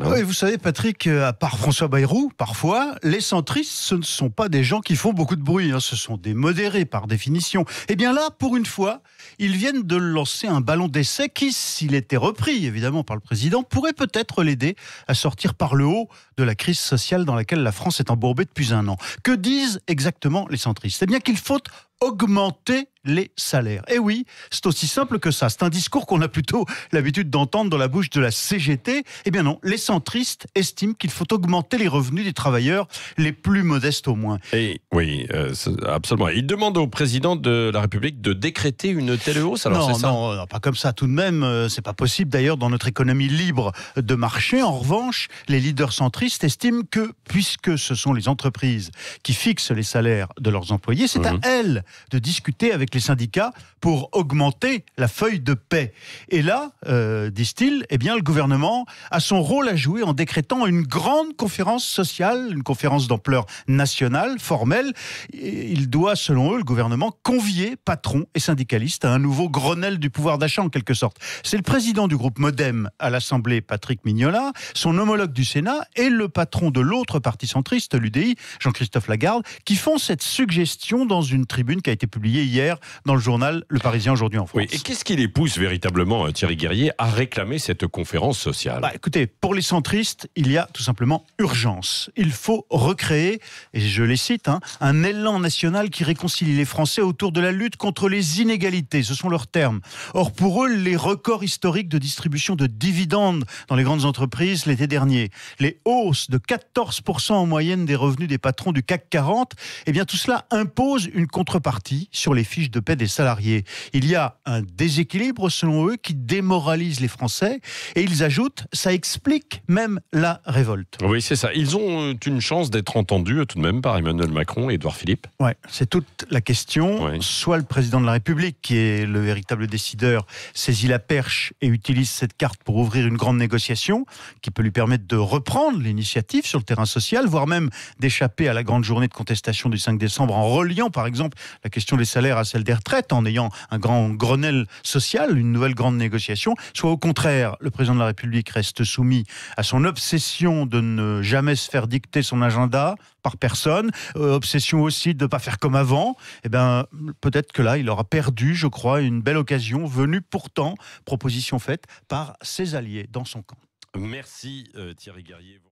Oui, vous savez, Patrick, à part François Bayrou, parfois, les centristes, ce ne sont pas des gens qui font beaucoup de bruit, ce sont des modérés par définition. Eh bien là, pour une fois, ils viennent de lancer un ballon d'essai qui, s'il était repris, évidemment, par le président, pourrait peut-être l'aider à sortir par le haut de la crise sociale dans laquelle la France est embourbée depuis un an. Que disent exactement les centristes ? Eh bien qu'il faut augmenter les salaires. Et oui, c'est aussi simple que ça. C'est un discours qu'on a plutôt l'habitude d'entendre dans la bouche de la CGT. Eh bien non, les centristes estiment qu'il faut augmenter les revenus des travailleurs les plus modestes au moins. Et oui, absolument. Il demande au président de la République de décréter une telle hausse. Alors Non, c'est ça. non, pas comme ça tout de même. C'est pas possible d'ailleurs dans notre économie libre de marché. En revanche, les leaders centristes estiment que, puisque ce sont les entreprises qui fixent les salaires de leurs employés, c'est à elles de discuter avec les syndicats pour augmenter la feuille de paie. Et là, disent-ils, eh bien, le gouvernement a son rôle à jouer en décrétant une grande conférence sociale, une conférence d'ampleur nationale, formelle. Il doit, selon eux, le gouvernement, convier patrons et syndicalistes à un nouveau Grenelle du pouvoir d'achat, en quelque sorte. C'est le président du groupe Modem à l'Assemblée, Patrick Mignola, son homologue du Sénat et le patron de l'autre parti centriste, l'UDI, Jean-Christophe Lagarde, qui font cette suggestion dans une tribune qui a été publiée hier dans le journal Le Parisien aujourd'hui en France. Oui, et qu'est-ce qui les pousse véritablement, Thierry Guerrier, à réclamer cette conférence sociale ? Écoutez, pour les centristes, il y a tout simplement urgence. Il faut recréer, et je les cite, un élan national qui réconcilie les Français autour de la lutte contre les inégalités. Ce sont leurs termes. Or, pour eux, les records historiques de distribution de dividendes dans les grandes entreprises l'été dernier, les hausses de 14% en moyenne des revenus des patrons du CAC 40, eh bien tout cela impose une contrepartie sur les fiches de paie des salariés. Il y a un déséquilibre, selon eux, qui démoralise les Français, et ils ajoutent, ça explique même la révolte. Oui, c'est ça. Ils ont une chance d'être entendus tout de même par Emmanuel Macron et Édouard Philippe. Ouais, c'est toute la question. Oui. Soit le président de la République, qui est le véritable décideur, saisit la perche et utilise cette carte pour ouvrir une grande négociation qui peut lui permettre de reprendre l'initiative sur le terrain social, voire même d'échapper à la grande journée de contestation du 5 décembre en reliant, par exemple, la question des salaires à celle des retraites, en ayant un grand Grenelle social, une nouvelle grande négociation. Soit au contraire, le président de la République reste soumis à son obsession de ne jamais se faire dicter son agenda par personne, obsession aussi de ne pas faire comme avant. Eh bien, peut-être que là, il aura perdu, je crois, une belle occasion venue pourtant, proposition faite par ses alliés dans son camp. Merci Thierry Guerrier.